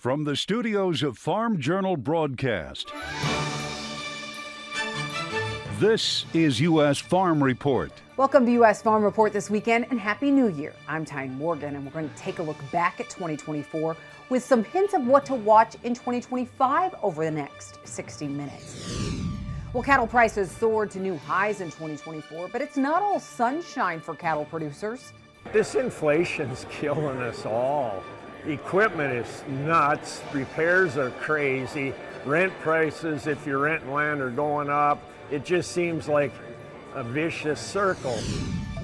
From the studios of Farm Journal Broadcast, this is U.S. Farm Report. Welcome to U.S. Farm Report this weekend, and Happy New Year. I'm Tyne Morgan, and we're going to take a look back at 2024 with some hints of what to watch in 2025 over the next 60 minutes. Well, cattle prices soared to new highs in 2024, but it's not all sunshine for cattle producers. This inflation's killing us all. Equipment is nuts, repairs are crazy, rent prices, if you're renting land, are going up. It just seems like a vicious circle.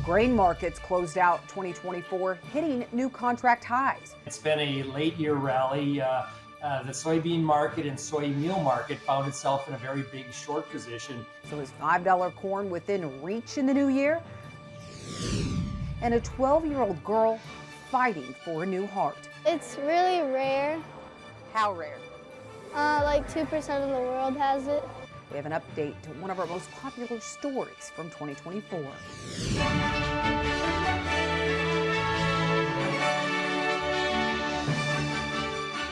Grain markets closed out 2024, hitting new contract highs. It's been a late year rally. The soybean market and soy meal market found itself in a very big short position. So is $5 corn within reach in the new year? And a 12-year-old girl fighting for a new heart. It's really rare. How rare? Like 2% of the world has it. We have an update to one of our most popular stories from 2024.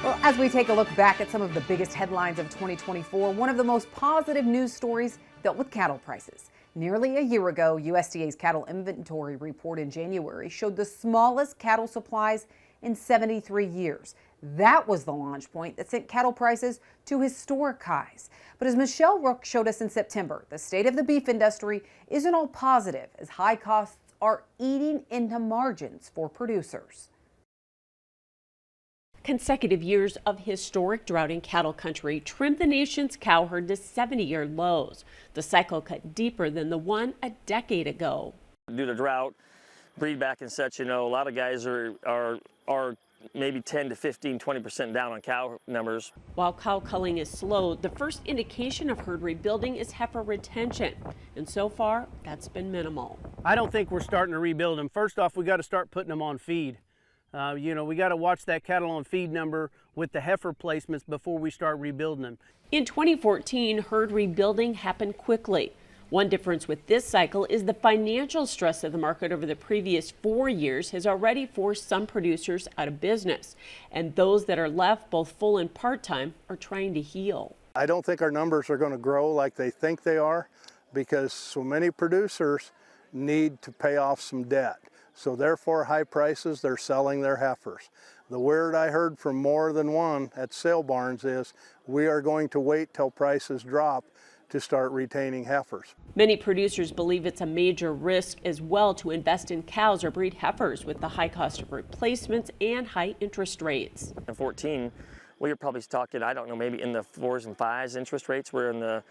Well, as we take a look back at some of the biggest headlines of 2024, one of the most positive news stories dealt with cattle prices. Nearly a year ago, USDA's cattle inventory report in January showed the smallest cattle supplies in 73 years. That was the launch point that sent cattle prices to historic highs. But as Michelle Rook showed us in September, the state of the beef industry isn't all positive, as high costs are eating into margins for producers. Consecutive years of historic drought in cattle country trimmed the nation's cow herd to 70-year lows. The cycle cut deeper than the one a decade ago. Due to drought, breed back and such, a lot of guys are maybe 10 to 15, 20% down on cow numbers. While cow culling is slow, the first indication of herd rebuilding is heifer retention. And so far, that's been minimal. I don't think we're starting to rebuild them. First off, we got to start putting them on feed. We got to watch that cattle on feed number with the heifer placements before we start rebuilding them. In 2014, herd rebuilding happened quickly. One difference with this cycle is the financial stress of the market over the previous 4 years has already forced some producers out of business. And those that are left, both full and part-time, are trying to heal. I don't think our numbers are going to grow like they think they are, because so many producers need to pay off some debt. So therefore, high prices, they're selling their heifers. The word I heard from more than one at sale barns is we are going to wait till prices drop to start retaining heifers. Many producers believe it's a major risk as well to invest in cows or breed heifers with the high cost of replacements and high interest rates. In 14, we were probably talking, I don't know, maybe in the 4s and 5s interest rates. We're in the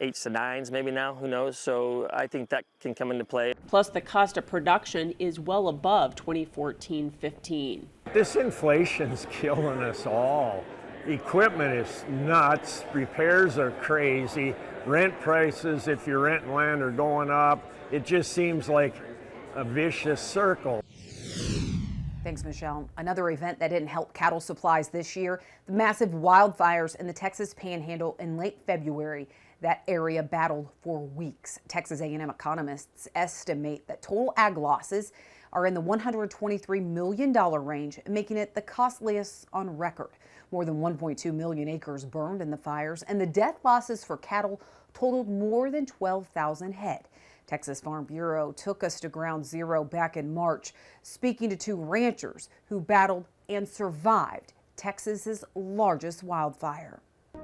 8s to 9s maybe now, who knows? So I think that can come into play. Plus the cost of production is well above 2014-15. This inflation's killing us all. Equipment is nuts, repairs are crazy, rent prices, if you're renting land, are going up. It just seems like a vicious circle. Thanks, Michelle. Another event that didn't help cattle supplies this year, the massive wildfires in the Texas Panhandle in late February. That area battled for weeks. Texas A&M economists estimate that total ag losses are in the $123 million range, making it the costliest on record. More than 1.2 million acres burned in the fires, and the death losses for cattle totaled more than 12,000 head. Texas Farm Bureau took us to ground zero back in March, speaking to two ranchers who battled and survived Texas's largest wildfire.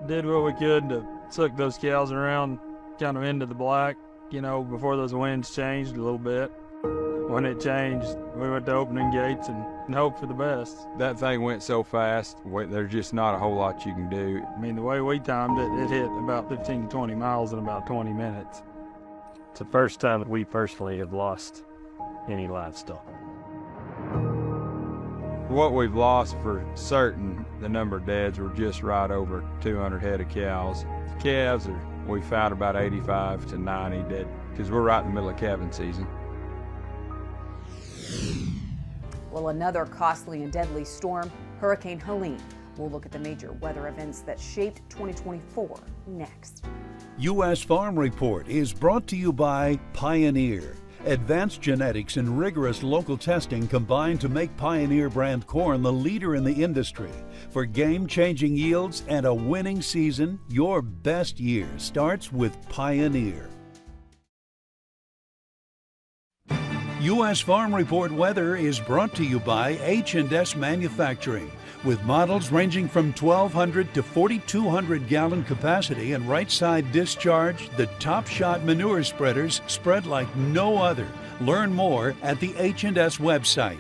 Did what we could to suck those cows around kind of into the black, before those winds changed a little bit. When it changed, we went to opening gates and hope for the best. That thing went so fast, there's just not a whole lot you can do. I mean, the way we timed it, it hit about 15 to 20 miles in about 20 minutes. It's the first time that we personally have lost any livestock. What we've lost for certain, the number of deads were just right over 200 head of cows. The calves, we found about 85 to 90 dead, because we're right in the middle of calving season. Well, another costly and deadly storm, Hurricane Helene. We'll look at the major weather events that shaped 2024 next. U.S. Farm Report is brought to you by Pioneer, Advanced genetics and rigorous local testing combine to make Pioneer brand corn the leader in the industry. For game-changing yields and a winning season, your best year starts with Pioneer. U.S. Farm Report weather is brought to you by H&S Manufacturing. With models ranging from 1,200 to 4,200 gallon capacity and right side discharge, the Top Shot manure spreaders spread like no other. Learn more at the H&S website.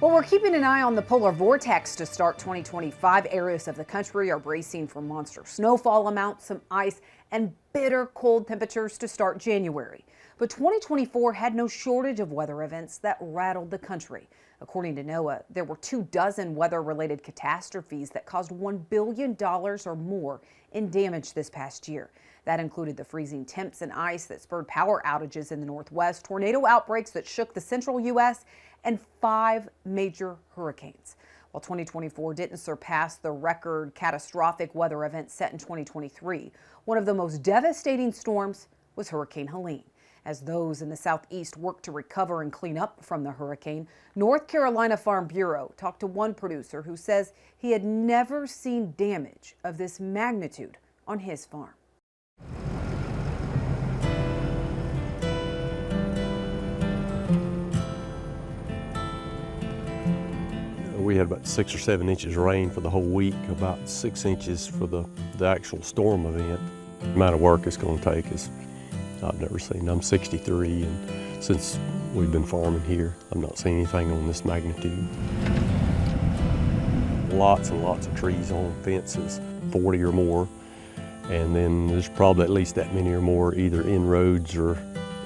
Well, we're keeping an eye on the polar vortex to start 2025. Areas of the country are bracing for monster snowfall amounts, some ice, and bitter cold temperatures to start January. But 2024 had no shortage of weather events that rattled the country. According to NOAA, there were 24 weather-related catastrophes that caused $1 billion or more in damage this past year. That included the freezing temps and ice that spurred power outages in the Northwest, tornado outbreaks that shook the central U.S., and 5 major hurricanes. While 2024 didn't surpass the record catastrophic weather event set in 2023, one of the most devastating storms was Hurricane Helene. As those in the southeast work to recover and clean up from the hurricane, North Carolina Farm Bureau talked to one producer who says he had never seen damage of this magnitude on his farm. We had about 6 or 7 inches of rain for the whole week, about 6 inches for the actual storm event. The amount of work it's going to take is I've never seen. I'm 63, and since we've been farming here, I've not seen anything on this magnitude. Lots and lots of trees on fences, 40 or more, and then there's probably at least that many or more either in roads or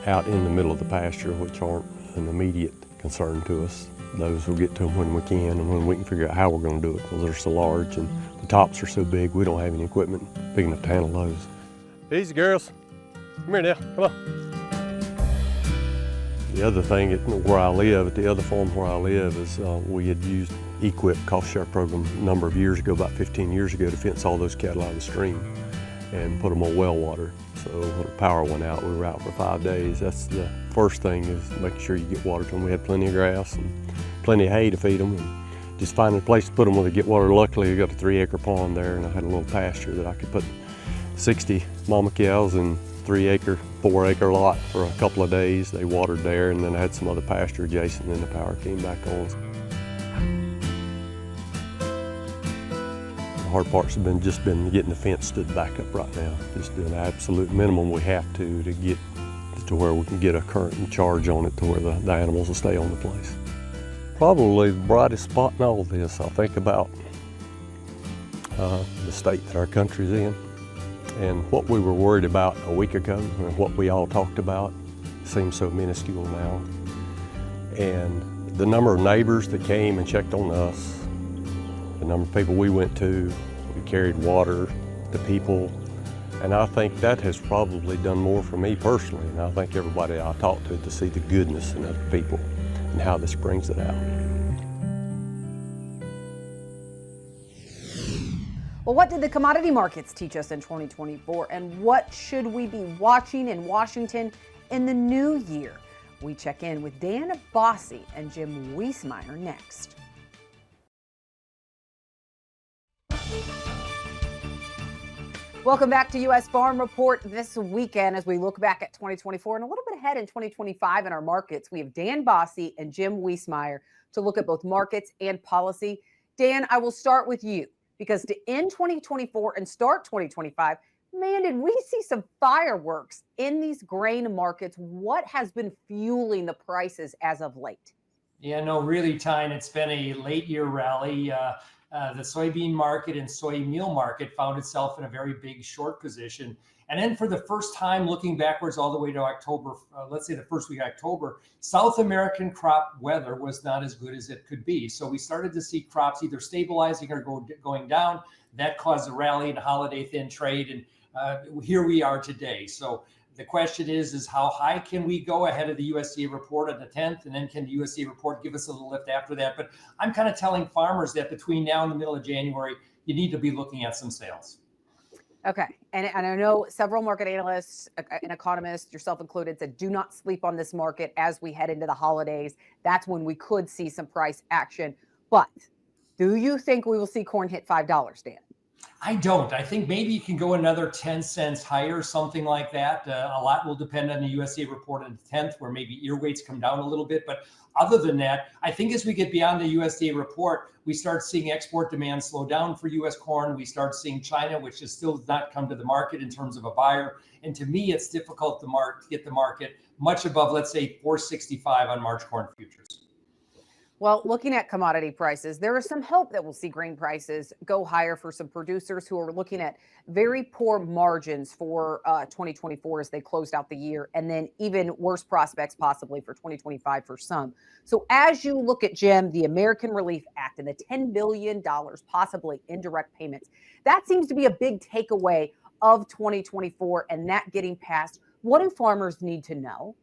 out in the middle of the pasture, which aren't an immediate concern to us. Those we'll get to them when we can and when we can figure out how we're going to do it, because they're so large and the tops are so big, we don't have any equipment big enough to handle those. Easy, girls. Come here now, come on. The other thing where I live, at the other farm where I live, is we had used EQIP cost share program a number of years ago, about 15 years ago, to fence all those cattle out of the stream and put them on well water. So when the power went out, we were out for 5 days. That's the first thing, is making sure you get water to them. We had plenty of grass and plenty of hay to feed them, and just finding a place to put them where they get water. Luckily, we got a 3-acre pond there, and I had a little pasture that I could put 60 mama cows in 3-acre, 4-acre lot for a couple of days. They watered there, and then I had some other pasture adjacent, and then the power came back on. The hard parts have just been getting the fence stood back up right now. Just doing the absolute minimum we have to get to where we can get a current and charge on it to where the animals will stay on the place. Probably the brightest spot in all of this, I think about the state that our country's in. And what we were worried about a week ago, and what we all talked about, seems so minuscule now. And the number of neighbors that came and checked on us, the number of people we went to, we carried water to people, and I think that has probably done more for me personally, and I think everybody I talked to see the goodness in other people and how this brings it out. Well, what did the commodity markets teach us in 2024, and what should we be watching in Washington in the new year? We check in with Dan Bossy and Jim Wiesmeyer next. Welcome back to U.S. Farm Report this weekend as we look back at 2024 and a little bit ahead in 2025 in our markets. We have Dan Bossy and Jim Wiesmeyer to look at both markets and policy. Dan, I will start with you, because to end 2024 and start 2025, man, did we see some fireworks in these grain markets. What has been fueling the prices as of late? Yeah, no, really, Tyne, it's been a late year rally. The soybean market and soy meal market found itself in a very big short position. And then for the first time, looking backwards all the way to October, let's say the first week of October, South American crop weather was not as good as it could be. So we started to see crops either stabilizing or going down. That caused a rally in holiday thin trade. And here we are today. So the question is how high can we go ahead of the USDA report on the 10th? And then can the USDA report give us a little lift after that? But I'm kind of telling farmers that between now and the middle of January, you need to be looking at some sales. Okay. And I know several market analysts and economists, yourself included, said do not sleep on this market as we head into the holidays. That's when we could see some price action. But do you think we will see corn hit $5, Dan? I don't. I think maybe you can go another 10 cents higher, something like that. A lot will depend on the USDA report on the 10th, where maybe ear weights come down a little bit. But other than that, I think as we get beyond the USDA report, we start seeing export demand slow down for U.S. corn. We start seeing China, which has still not come to the market in terms of a buyer. And to me, it's difficult to get the market much above, let's say, 465 on March corn futures. Well, looking at commodity prices, there is some hope that we'll see grain prices go higher for some producers who are looking at very poor margins for 2024 as they closed out the year, and then even worse prospects possibly for 2025 for some. So as you look at, Jim, the American Relief Act and the $10 billion possibly in direct payments, that seems to be a big takeaway of 2024 and that getting passed. What do farmers need to know?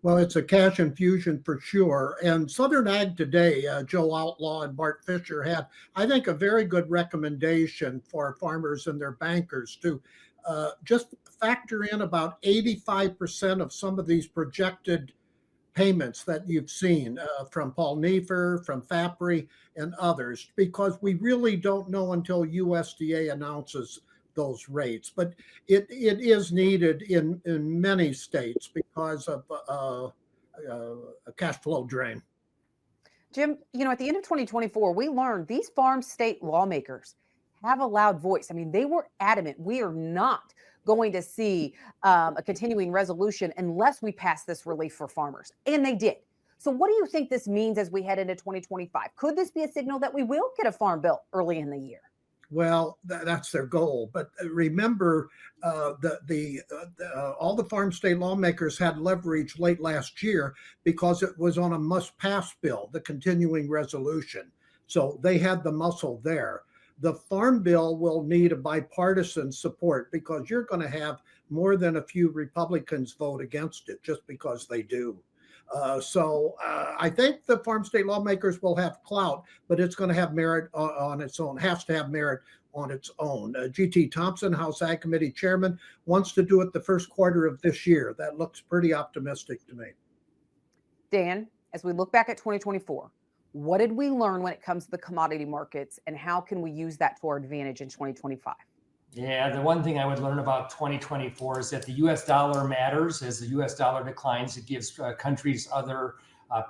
Well, it's a cash infusion for sure. And Southern Ag Today, Joe Outlaw and Bart Fisher had, I think, a very good recommendation for farmers and their bankers to just factor in about 85% of some of these projected payments that you've seen from Paul Neiffer, from FAPRI, and others, because we really don't know until USDA announces those rates. But it is needed in many states because of a cash flow drain. Jim, at the end of 2024, we learned these farm state lawmakers have a loud voice. I mean, they were adamant. We are not going to see a continuing resolution unless we pass this relief for farmers. And they did. So what do you think this means as we head into 2025? Could this be a signal that we will get a farm bill early in the year? Well, that's their goal. But remember, all the farm state lawmakers had leverage late last year because it was on a must-pass bill, the continuing resolution. So they had the muscle there. The farm bill will need a bipartisan support because you're going to have more than a few Republicans vote against it just because they do. So I think the farm state lawmakers will have clout, but it's going to have merit on its own, has to have merit on its own. G.T. Thompson, House Ag Committee Chairman, wants to do it the first quarter of this year. That looks pretty optimistic to me. Dan, as we look back at 2024, what did we learn when it comes to the commodity markets, and how can we use that to our advantage in 2025? Yeah, the one thing I would learn about 2024 is that the U.S. dollar matters. As the U.S. dollar declines, it gives countries, other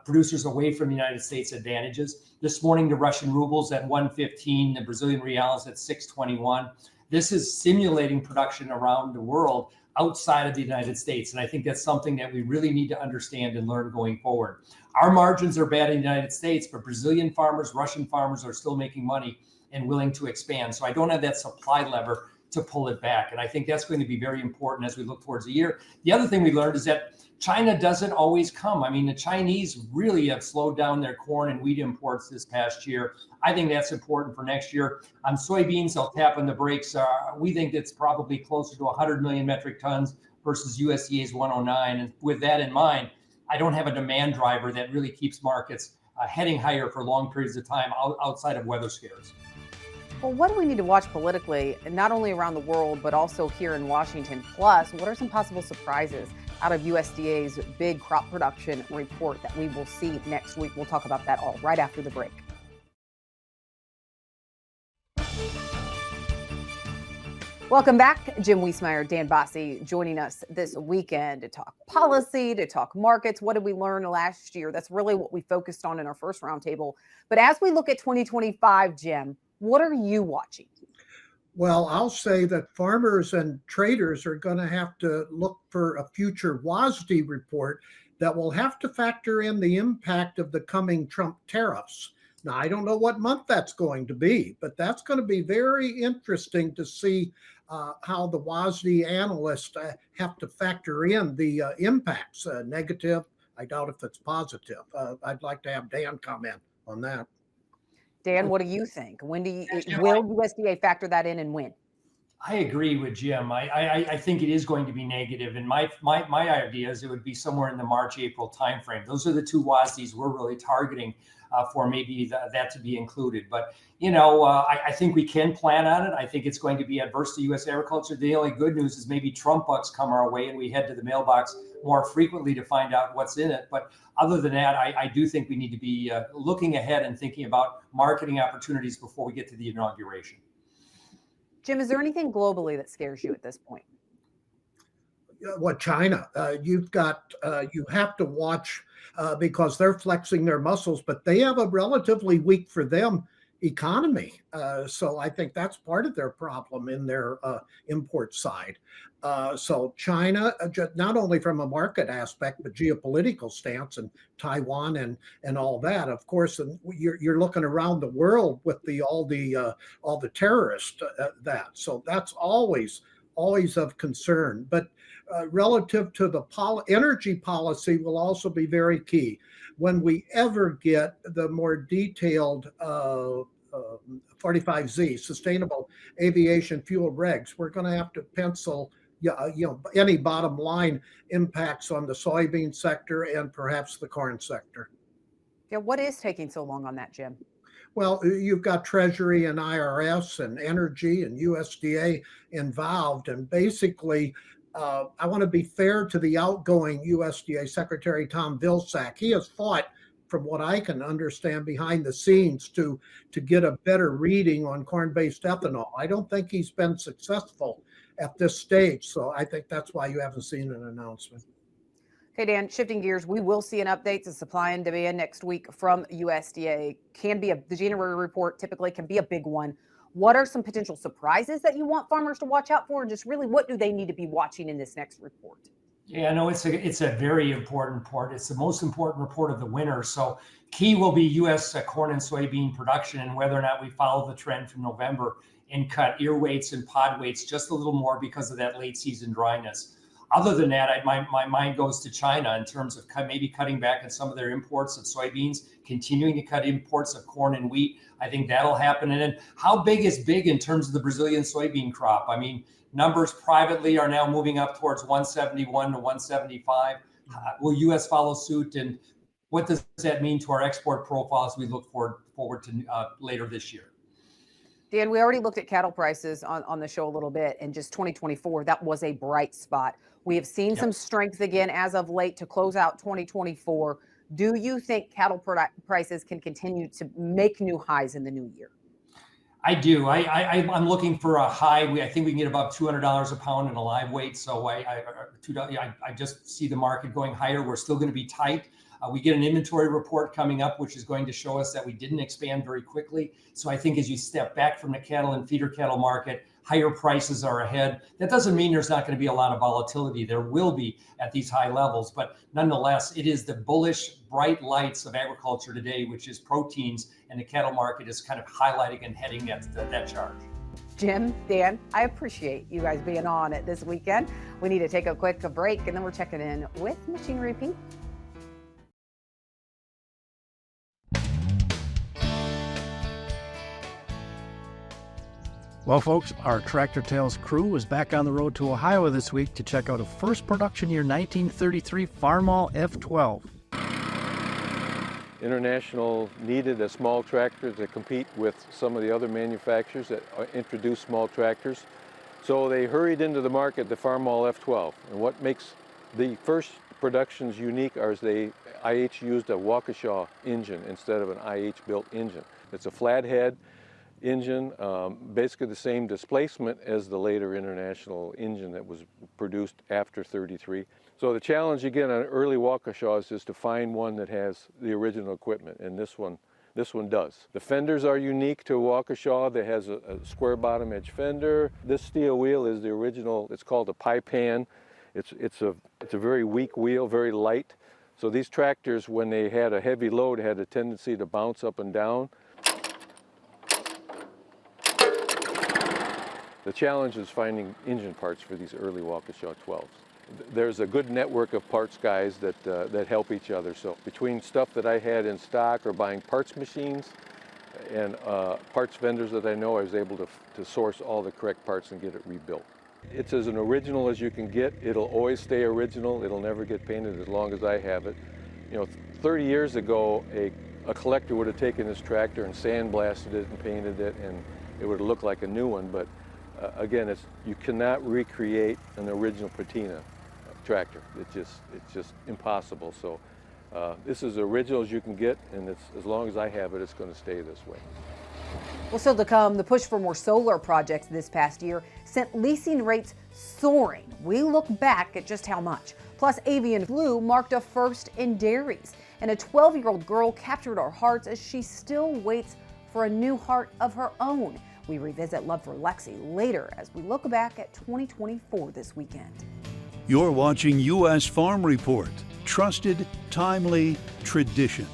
producers away from the United States advantages. This morning, the Russian ruble's at 115, the Brazilian real is at 621. This is simulating production around the world outside of the United States. And I think that's something that we really need to understand and learn going forward. Our margins are bad in the United States, but Brazilian farmers, Russian farmers are still making money and willing to expand. So I don't have that supply lever to pull it back. And I think that's going to be very important as we look towards the year. The other thing we learned is that China doesn't always come. I mean, the Chinese really have slowed down their corn and wheat imports this past year. I think that's important for next year. On soybeans, they'll tap on the brakes. We think it's probably closer to 100 million metric tons versus USDA's 109. And with that in mind, I don't have a demand driver that really keeps markets heading higher for long periods of time outside of weather scares. Well, what do we need to watch politically, not only around the world, but also here in Washington? Plus, what are some possible surprises out of USDA's big crop production report that we will see next week? We'll talk about that all right after the break. Welcome back. Jim Wiesmeyer, Dan Bossie joining us this weekend to talk policy, to talk markets. What did we learn last year? That's really what we focused on in our first roundtable. But as we look at 2025, Jim, what are you watching? Well, I'll say that farmers and traders are going to have to look for a future WASDE report that will have to factor in the impact of the coming Trump tariffs. Now, I don't know what month that's going to be, but that's going to be very interesting to see how the WASDE analysts have to factor in the impacts, negative. I doubt if it's positive. I'd like to have Dan comment on that. Dan, what do you think? When will USDA factor that in, and when? I agree with Jim. I think it is going to be negative. And my idea is it would be somewhere in the March, April timeframe. Those are the two WASDEs we're really targeting. for maybe that to be included. But, I think we can plan on it. I think it's going to be adverse to U.S. agriculture. The only good news is maybe Trump bucks come our way and we head to the mailbox more frequently to find out what's in it. But other than that, I do think we need to be looking ahead and thinking about marketing opportunities before we get to the inauguration. Jim, is there anything globally that scares you at this point? What, China? You have to watch because they're flexing their muscles, but they have a relatively weak for them economy. So I think that's part of their problem in their import side. So China, not only from a market aspect, but geopolitical stance, and Taiwan and all that. Of course, and you're looking around the world with all the terrorists. So that's always of concern. But relative to the energy policy will also be very key. When we ever get the more detailed 45Z, sustainable aviation fuel regs, we're going to have to pencil any bottom line impacts on the soybean sector and perhaps the corn sector. Yeah, what is taking so long on that, Jim? Well, you've got Treasury and IRS and Energy and USDA involved, and basically I want to be fair to the outgoing USDA Secretary Tom Vilsack. He has fought, from what I can understand, behind the scenes to get a better reading on corn-based ethanol. I don't think he's been successful at this stage, so I think that's why you haven't seen an announcement. Okay, Dan, shifting gears, we will see an update to supply and demand next week from USDA. The January report typically can be a big one. What are some potential surprises that you want farmers to watch out for? And just really, what do they need to be watching in this next report? Yeah, no, it's a very important report. It's the most important report of the winter. So key will be U.S. Corn and soybean production and whether or not we follow the trend from November and cut ear weights and pod weights just a little more because of that late season dryness. Other than that, my mind goes to China in terms of maybe cutting back on some of their imports of soybeans, continuing to cut imports of corn and wheat. I think that'll happen. And then how big is big in terms of the Brazilian soybean crop? I mean, numbers privately are now moving up towards 171 to 175. Will U.S. follow suit? And what does that mean to our export profile as we look forward to later this year? Dan, we already looked at cattle prices on the show a little bit, and just 2024, that was a bright spot. We have seen some strength again as of late to close out 2024. Do you think cattle prices can continue to make new highs in the new year? I do. I'm looking for a high. I think we can get about $200 a pound in a live weight. So I just see the market going higher. We're still going to be tight. We get an inventory report coming up, which is going to show us that we didn't expand very quickly. So I think as you step back from the cattle and feeder cattle market, higher prices are ahead. That doesn't mean there's not going to be a lot of volatility. There will be at these high levels, but nonetheless, it is the bullish, bright lights of agriculture today, which is proteins, and the cattle market is kind of highlighting and heading that charge. Jim, Dan, I appreciate you guys being on it this weekend. We need to take a quick break, and then we're checking in with Machinery Pete. Well, folks, our Tractor Tales crew was back on the road to Ohio this week to check out a first production year 1933 Farmall F12. International needed a small tractor to compete with some of the other manufacturers that introduced small tractors. So they hurried into the market the Farmall F12. And what makes the first productions unique are IH used a Waukesha engine instead of an IH built engine. It's a flathead engine, basically the same displacement as the later International engine that was produced after 33. So the challenge again on early Waukeshas is to find one that has the original equipment, and this one does. The fenders are unique to Waukesha. That has a square bottom edge fender. This steel wheel is the original. It's called a pie pan. It's a very weak wheel, very light. So these tractors, when they had a heavy load, had a tendency to bounce up and down. The challenge is finding engine parts for these early Waukesha 12s. There's a good network of parts guys that help each other. So between stuff that I had in stock or buying parts machines and parts vendors that I know, I was able to source all the correct parts and get it rebuilt. It's as an original as you can get. It'll always stay original. It'll never get painted as long as I have it. You know, 30 years ago, a a collector would have taken this tractor and sandblasted it and painted it, and it would look like a new one. But again, you cannot recreate an original patina tractor. It's just impossible. So this is as original as you can get, and as long as I have it, it's going to stay this way. Well, still to come, the push for more solar projects this past year sent leasing rates soaring. We look back at just how much. Plus, avian flu marked a first in dairies, and a 12-year-old girl captured our hearts as she still waits for a new heart of her own. We revisit Love for Lexi later as we look back at 2024 this weekend. You're watching U.S. Farm Report. Trusted, timely, tradition.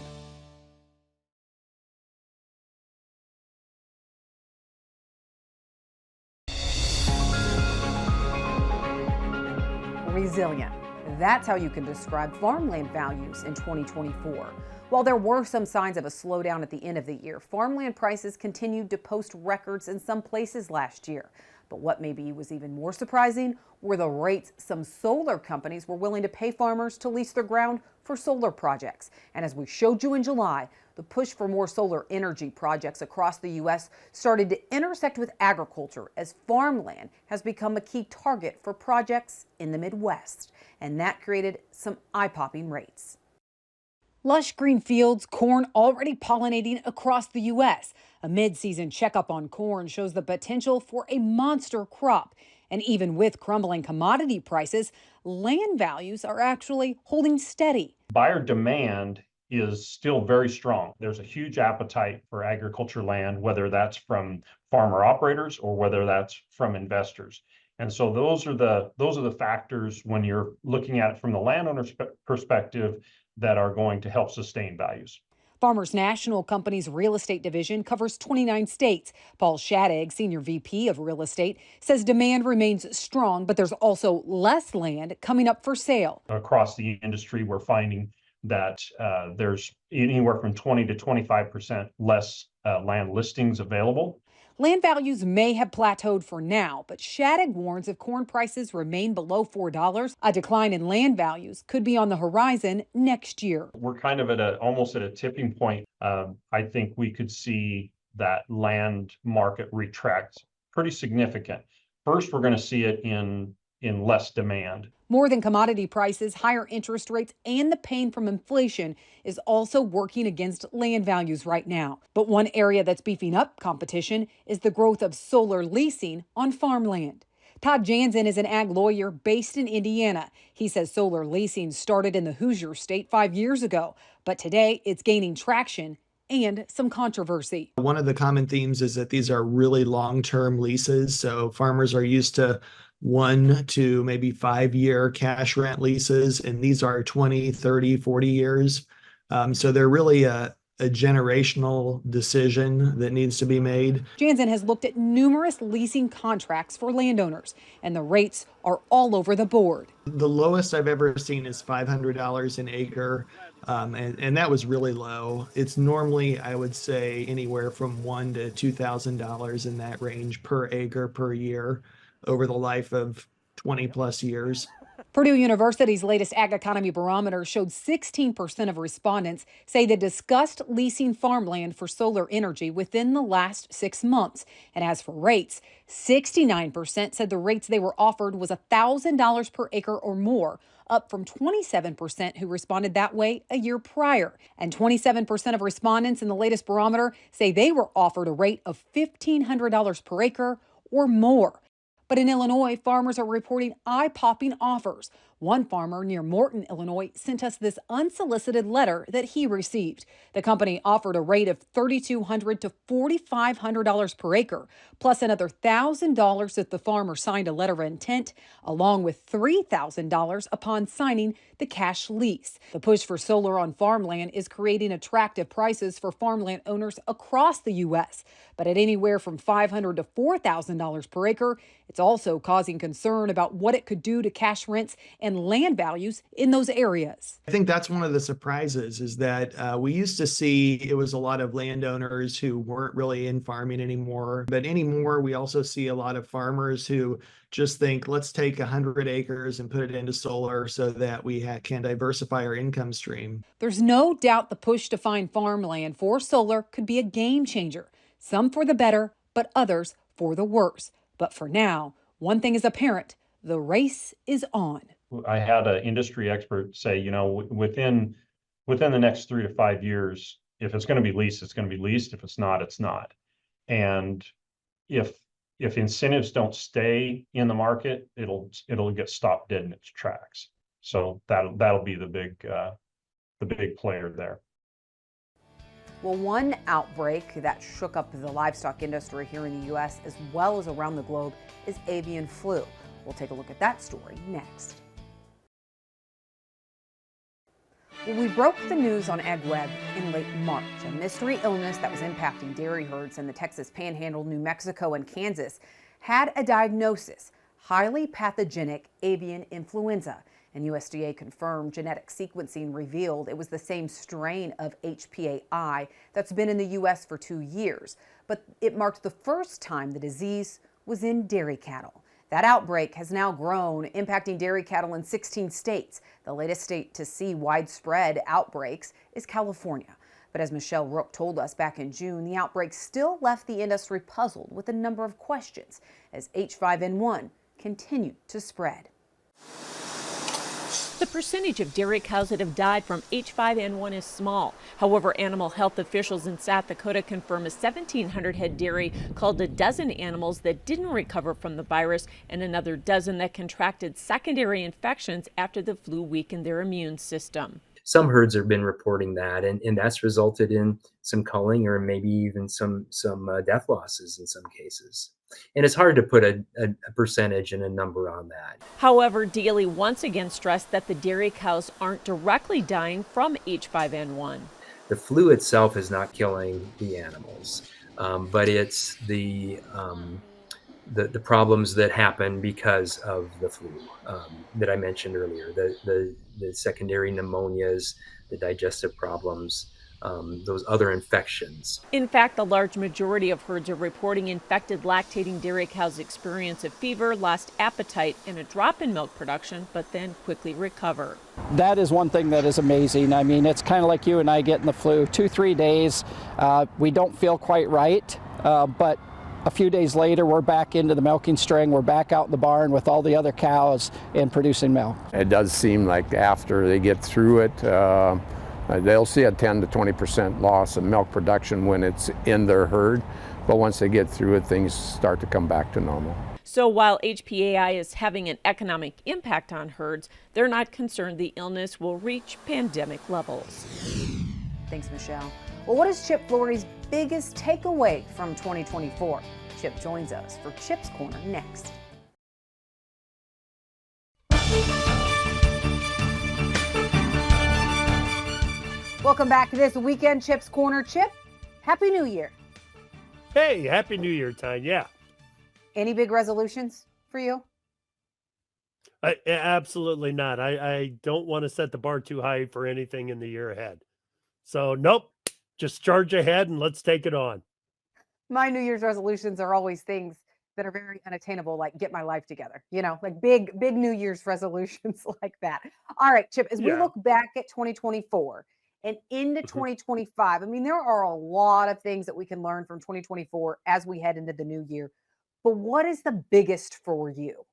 Resilient. That's how you can describe farmland values in 2024. While there were some signs of a slowdown at the end of the year, farmland prices continued to post records in some places last year. But what maybe was even more surprising were the rates some solar companies were willing to pay farmers to lease their ground for solar projects. And as we showed you in July, the push for more solar energy projects across the U.S. started to intersect with agriculture as farmland has become a key target for projects in the Midwest. And that created some eye-popping rates. Lush green fields, corn already pollinating across the U.S. A mid-season checkup on corn shows the potential for a monster crop. And even with crumbling commodity prices, land values are actually holding steady. Buyer demand is still very strong. There's a huge appetite for agriculture land, whether that's from farmer operators or whether that's from investors. And so those are the factors when you're looking at it from the landowner's perspective that are going to help sustain values. Farmers National Company's real estate division covers 29 states. Paul Shadig, Senior VP of Real Estate, says demand remains strong, but there's also less land coming up for sale. Across the industry, we're finding that there's anywhere from 20 to 25% less land listings available. Land values may have plateaued for now, but Shadig warns if corn prices remain below $4, a decline in land values could be on the horizon next year. We're kind of almost at a tipping point. I think we could see that land market retract pretty significant. First, we're going to see it in less demand. More than commodity prices, higher interest rates, and the pain from inflation is also working against land values right now. But one area that's beefing up competition is the growth of solar leasing on farmland. Todd Jansen is an ag lawyer based in Indiana. He says solar leasing started in the Hoosier State 5 years ago, but today it's gaining traction and some controversy. One of the common themes is that these are really long-term leases, so farmers are used to 1 to maybe 5 year cash rent leases, and these are 20, 30, 40 years. So they're really a generational decision that needs to be made. Jansen has looked at numerous leasing contracts for landowners, and the rates are all over the board. The lowest I've ever seen is $500 an acre, and that was really low. It's normally, I would say, anywhere from $1,000 to $2,000 in that range per acre per year over the life of 20 plus years. Purdue University's latest Ag Economy Barometer showed 16% of respondents say they discussed leasing farmland for solar energy within the last 6 months. And as for rates, 69% said the rates they were offered was $1,000 per acre or more, up from 27% who responded that way a year prior. And 27% of respondents in the latest barometer say they were offered a rate of $1,500 per acre or more. But in Illinois, farmers are reporting eye-popping offers. One farmer near Morton, Illinois, sent us this unsolicited letter that he received. The company offered a rate of $3,200 to $4,500 per acre, plus another $1,000 if the farmer signed a letter of intent, along with $3,000 upon signing the cash lease. The push for solar on farmland is creating attractive prices for farmland owners across the U.S., but at anywhere from $500 to $4,000 per acre, it's also causing concern about what it could do to cash rents and land values in those areas. I think that's one of the surprises is that we used to see it was a lot of landowners who weren't really in farming anymore. But anymore, we also see a lot of farmers who just think, let's take 100 acres and put it into solar so that we can diversify our income stream. There's no doubt the push to find farmland for solar could be a game changer. Some for the better, but others for the worse. But for now, one thing is apparent, the race is on. I had an industry expert say, within the next 3 to 5 years, if it's going to be leased, it's going to be leased. If it's not, it's not. And if incentives don't stay in the market, it'll get stopped dead in its tracks. So that'll be the big player there. Well, one outbreak that shook up the livestock industry here in the U.S. as well as around the globe is avian flu. We'll take a look at that story next. Well, we broke the news on AgWeb in late March, a mystery illness that was impacting dairy herds in the Texas Panhandle, New Mexico, and Kansas had a diagnosis, highly pathogenic avian influenza. And USDA confirmed genetic sequencing revealed it was the same strain of HPAI that's been in the U.S. for 2 years. But it marked the first time the disease was in dairy cattle. That outbreak has now grown, impacting dairy cattle in 16 states. The latest state to see widespread outbreaks is California. But as Michelle Rook told us back in June, the outbreak still left the industry puzzled with a number of questions as H5N1 continued to spread. The percentage of dairy cows that have died from H5N1 is small. However, animal health officials in South Dakota confirm a 1,700 head dairy called a dozen animals that didn't recover from the virus and another dozen that contracted secondary infections after the flu weakened their immune system. Some herds have been reporting that, and that's resulted in some culling or maybe even some death losses in some cases. And it's hard to put a percentage and a number on that. However, Daly once again stressed that the dairy cows aren't directly dying from H5N1. The flu itself is not killing the animals, but it's the problems that happen because of the flu that I mentioned earlier, the secondary pneumonias, the digestive problems, those other infections. In fact, the large majority of herds are reporting infected lactating dairy cows experience a fever, lost appetite, and a drop in milk production, but then quickly recover. That is one thing that is amazing. I mean, it's kind of like you and I getting the flu. 2-3 days, we don't feel quite right, but a few days later, we're back into the milking string. We're back out in the barn with all the other cows and producing milk. It does seem like after they get through it, they'll see a 10 to 20% loss of milk production when it's in their herd. But once they get through it, things start to come back to normal. So while HPAI is having an economic impact on herds, they're not concerned the illness will reach pandemic levels. Thanks, Michelle. Well, what is Chip Flory's biggest takeaway from 2024? Chip joins us for Chip's Corner next. Welcome back to this weekend Chip's Corner. Chip, Happy New Year. Hey, Happy New Year, Tyne. Yeah. Any big resolutions for you? Absolutely not. I don't want to set the bar too high for anything in the year ahead. So, nope. Just charge ahead and let's take it on. My New Year's resolutions are always things that are very unattainable, like get my life together, like big New Year's resolutions like that. All right, Chip, as we look back at 2024 and into 2025, I mean, there are a lot of things that we can learn from 2024 as we head into the new year. But what is the biggest for you?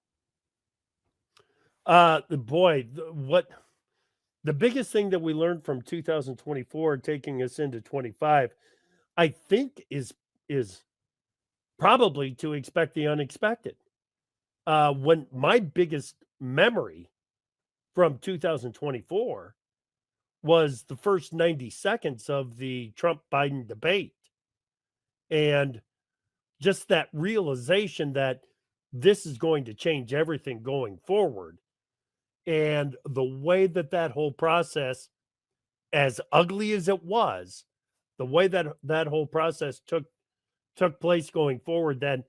The biggest thing that we learned from 2024 taking us into 25, I think is probably to expect the unexpected. When my biggest memory from 2024 was the first 90 seconds of the Trump-Biden debate. And just that realization that this is going to change everything going forward. And the way that whole process, as ugly as it was, the way that whole process took place going forward, then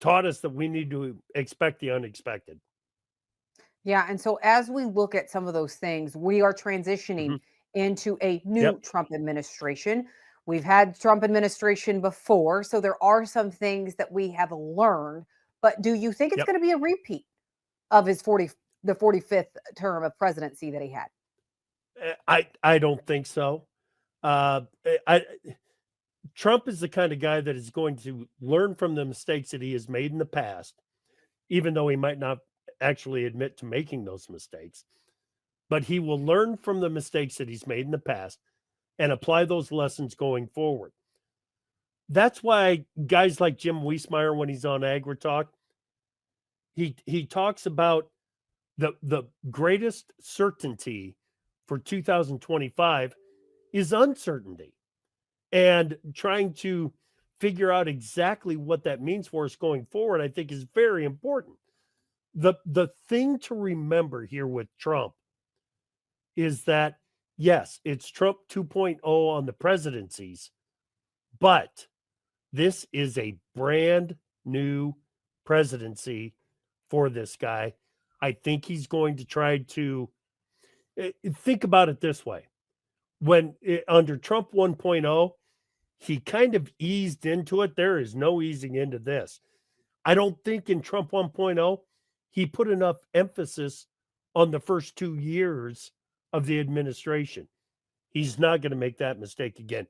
taught us that we need to expect the unexpected. Yeah, and so as we look at some of those things, we are transitioning into a new Yep. Trump administration. We've had Trump administration before, so there are some things that we have learned. But do you think it's Yep. going to be a repeat of the 45th term of presidency that he had? I don't think so. Uh, I Trump is the kind of guy that is going to learn from the mistakes that he has made in the past, even though he might not actually admit to making those mistakes. But he will learn from the mistakes that he's made in the past and apply those lessons going forward. That's why guys like Jim Wiesmeyer, when he's on AgriTalk, he talks about the greatest certainty for 2025 is uncertainty, and trying to figure out exactly what that means for us going forward, I think, is very important. The thing to remember here with Trump is that, yes, it's Trump 2.0 on the presidencies, but this is a brand new presidency for this guy. I think he's going to try to think about it this way. When under Trump 1.0, he kind of eased into it. There is no easing into this. I don't think in Trump 1.0, he put enough emphasis on the first 2 years of the administration. He's not going to make that mistake again.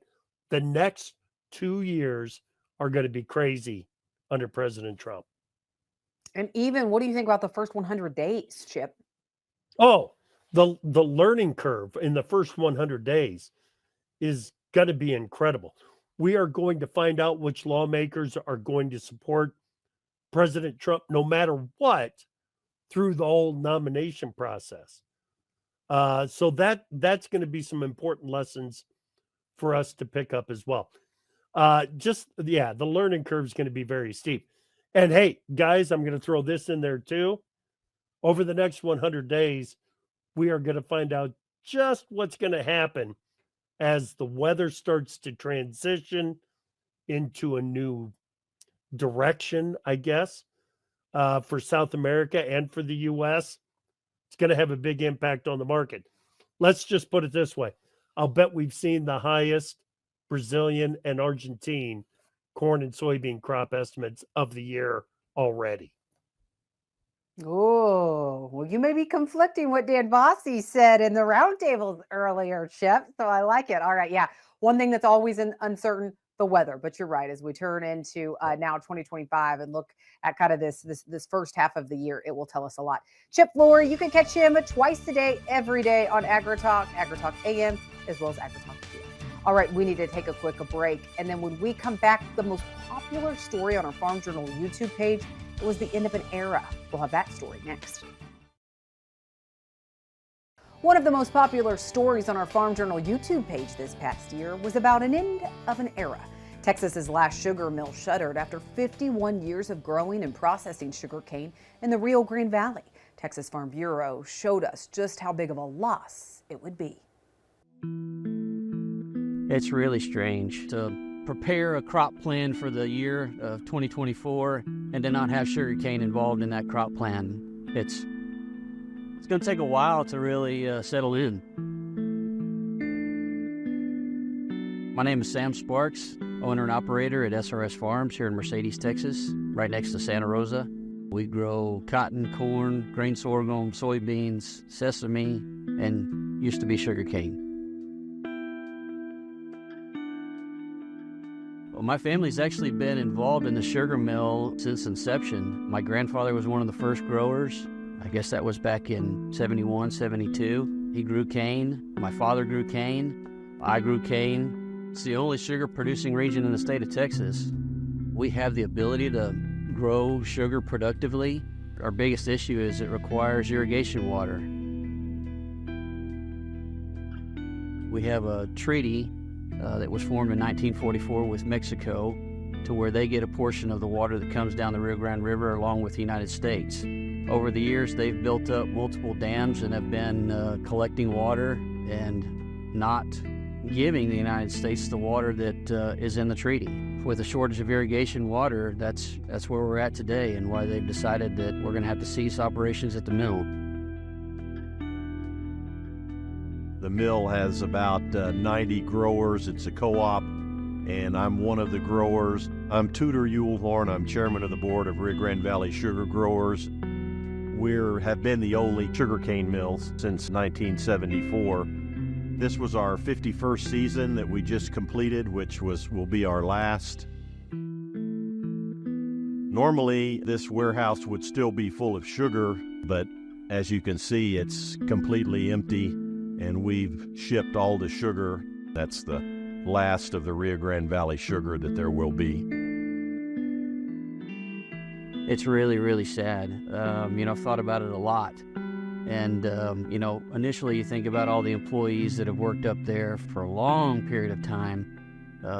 The next 2 years are going to be crazy under President Trump. And even what do you think about the first 100 days, Chip? Oh, the learning curve in the first 100 days is going to be incredible. We are going to find out which lawmakers are going to support President Trump no matter what through the whole nomination process. So that's going to be some important lessons for us to pick up as well. The learning curve is going to be very steep. And hey, guys, I'm going to throw this in there too. Over the next 100 days, we are going to find out just what's going to happen as the weather starts to transition into a new direction, I guess, for South America and for the U.S. It's going to have a big impact on the market. Let's just put it this way. I'll bet we've seen the highest Brazilian and Argentine corn and soybean crop estimates of the year already. Oh, well, you may be conflicting what Dan Bossi said in the roundtables earlier, Chip. So I like it. All right. Yeah. One thing that's always uncertain, the weather. But you're right. As we turn into now 2025 and look at kind of this first half of the year, it will tell us a lot. Chip Flory, you can catch him twice a day, every day on AgriTalk AM, as well as AgriTalk PM. All right, we need to take a quick break. And then when we come back, the most popular story on our Farm Journal YouTube page, it was the end of an era. We'll have that story next. One of the most popular stories on our Farm Journal YouTube page this past year was about an end of an era. Texas's last sugar mill shuttered after 51 years of growing and processing sugarcane in the Rio Grande Valley. Texas Farm Bureau showed us just how big of a loss it would be. It's really strange to prepare a crop plan for the year of 2024 and to not have sugarcane involved in that crop plan. It's going to take a while to really settle in. My name is Sam Sparks, owner and operator at SRS Farms here in Mercedes, Texas, right next to Santa Rosa. We grow cotton, corn, grain sorghum, soybeans, sesame, and used to be sugarcane. Well, my family's actually been involved in the sugar mill since inception. My grandfather was one of the first growers. I guess that was back in 71, 72. He grew cane. My father grew cane. I grew cane. It's the only sugar producing region in the state of Texas. We have the ability to grow sugar productively. Our biggest issue is it requires irrigation water. We have a treaty that was formed in 1944 with Mexico to where they get a portion of the water that comes down the Rio Grande River along with the United States. Over the years, they've built up multiple dams and have been collecting water and not giving the United States the water that is in the treaty. With a shortage of irrigation water, that's where we're at today and why they've decided that we're going to have to cease operations at the mill. The mill has about 90 growers. It's a co-op, and I'm one of the growers. I'm Tudor Yulehorn. I'm chairman of the board of Rio Grande Valley Sugar Growers. We have been the only sugarcane mill since 1974. This was our 51st season that we just completed, which will be our last. Normally, this warehouse would still be full of sugar, but as you can see, it's completely empty, and we've shipped all the sugar. That's the last of the Rio Grande Valley sugar that there will be. It's really, really sad. I've thought about it a lot. And, initially you think about all the employees that have worked up there for a long period of time,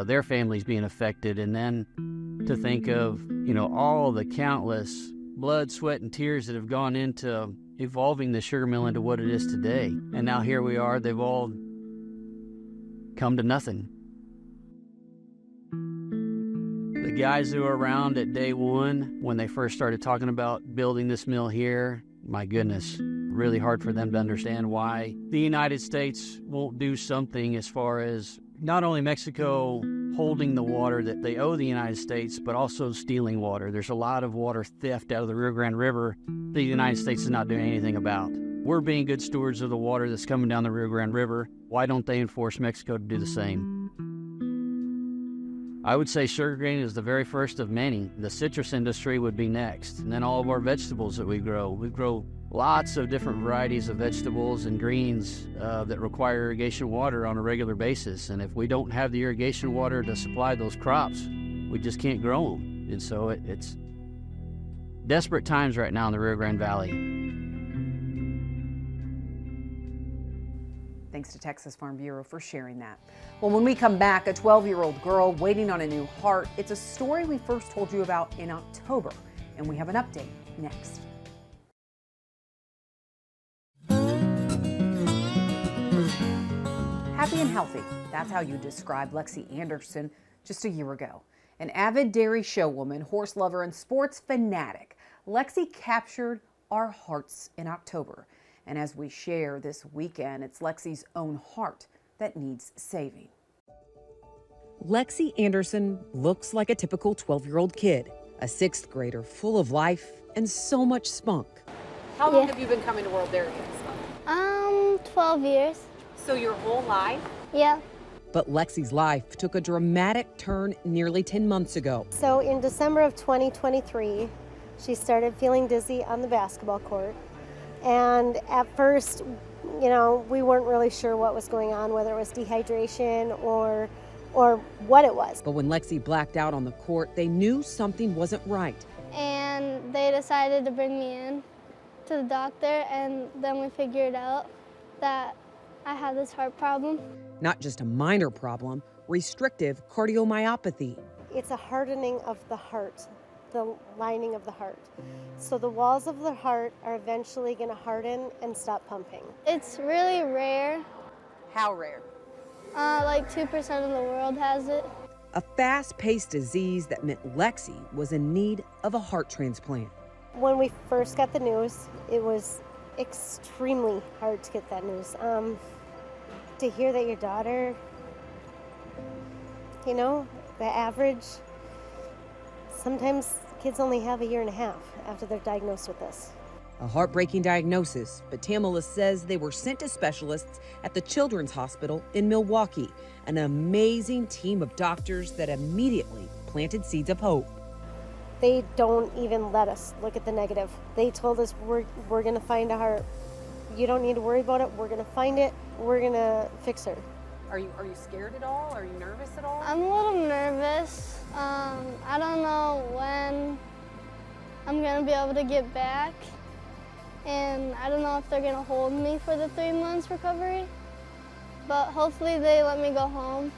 their families being affected, and then to think of, all the countless blood, sweat, and tears that have gone into evolving the sugar mill into what it is today. And now here we are, they've all come to nothing. The guys who were around at day one, when they first started talking about building this mill here, my goodness, really hard for them to understand why the United States won't do something as far as not only Mexico holding the water that they owe the United States, but also stealing water. There's a lot of water theft out of the Rio Grande River the United States is not doing anything about. We're being good stewards of the water that's coming down the Rio Grande River. Why don't they enforce Mexico to do the same? I would say sugarcane is the very first of many. The citrus industry would be next, and then all of our vegetables that we grow. We grow lots of different varieties of vegetables and greens that require irrigation water on a regular basis. And if we don't have the irrigation water to supply those crops, we just can't grow them. And so it's desperate times right now in the Rio Grande Valley. Thanks to Texas Farm Bureau for sharing that. Well, when we come back, a 12-year-old girl waiting on a new heart. It's a story we first told you about in October, and we have an update next. Happy and healthy. That's how you described Lexi Anderson just a year ago. An avid dairy showwoman, horse lover, and sports fanatic, Lexi captured our hearts in October. And as we share this weekend, it's Lexi's own heart that needs saving. Lexi Anderson looks like a typical 12-year-old kid, a sixth grader full of life and so much spunk. How long have you been coming to World Dairy Days? 12 years. So your whole life? Yeah. But Lexi's life took a dramatic turn nearly 10 months ago. So in December of 2023, she started feeling dizzy on the basketball court. And at first, we weren't really sure what was going on, whether it was dehydration or what it was. But when Lexi blacked out on the court, they knew something wasn't right. And they decided to bring me in to the doctor, and then we figured out that I had this heart problem. Not just a minor problem, restrictive cardiomyopathy. It's a hardening of the heart, the lining of the heart. So the walls of the heart are eventually going to harden and stop pumping. It's really rare. How rare? Like 2% of the world has it. A fast-paced disease that meant Lexi was in need of a heart transplant. When we first got the news, it was extremely hard to get that news. To hear that your daughter, the average, sometimes kids only have a year and a half after they're diagnosed with this. A heartbreaking diagnosis, but Tamala says they were sent to specialists at the Children's Hospital in Milwaukee, an amazing team of doctors that immediately planted seeds of hope. They don't even let us look at the negative. They told us we're going to find a heart. You don't need to worry about it. We're going to find it. We're going to fix her. Are you scared at all? Are you nervous at all? I'm a little nervous. I don't know when I'm going to be able to get back. And I don't know if they're going to hold me for the 3 months recovery. But hopefully they let me go home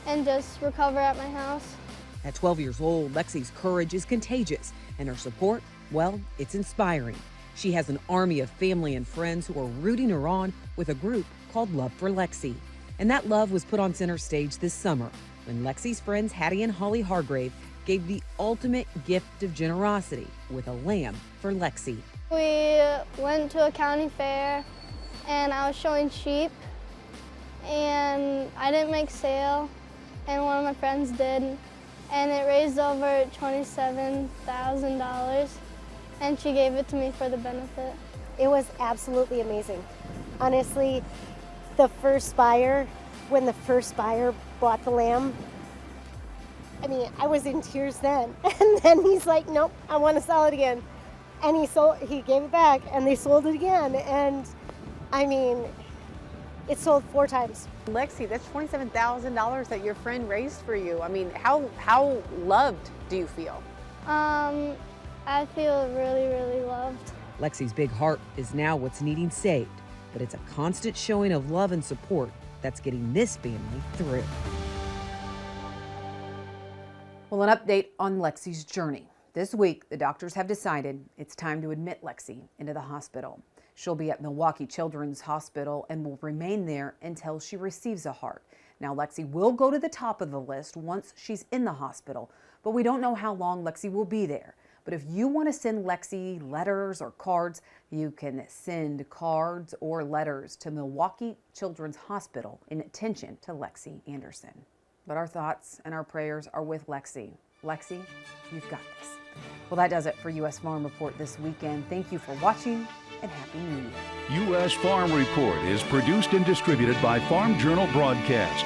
and just recover at my house. At 12 years old, Lexi's courage is contagious, and her support, well, it's inspiring. She has an army of family and friends who are rooting her on with a group called Love for Lexi. And that love was put on center stage this summer when Lexi's friends Hattie and Holly Hargrave gave the ultimate gift of generosity with a lamb for Lexi. We went to a county fair and I was showing sheep, and I didn't make sale, and one of my friends did, and it raised over $27,000, and she gave it to me for the benefit. It was absolutely amazing. Honestly, when the first buyer bought the lamb, I mean, I was in tears then. And then he's like, nope, I want to sell it again. And he gave it back, and they sold it again. And I mean, it sold 4 times. Lexi, that's $27,000 that your friend raised for you. I mean, how loved do you feel? I feel really, really loved. Lexi's big heart is now what's needing saved, but it's a constant showing of love and support that's getting this family through. Well, an update on Lexi's journey. This week, the doctors have decided it's time to admit Lexi into the hospital. She'll be at Milwaukee Children's Hospital and will remain there until she receives a heart. Now, Lexi will go to the top of the list once she's in the hospital, but we don't know how long Lexi will be there. But if you want to send Lexi letters or cards, you can send cards or letters to Milwaukee Children's Hospital in attention to Lexi Anderson. But our thoughts and our prayers are with Lexi. Lexi, you've got this. Well, that does it for U.S. Farm Report this weekend. Thank you for watching, and Happy New Year. U.S. Farm Report is produced and distributed by Farm Journal Broadcast.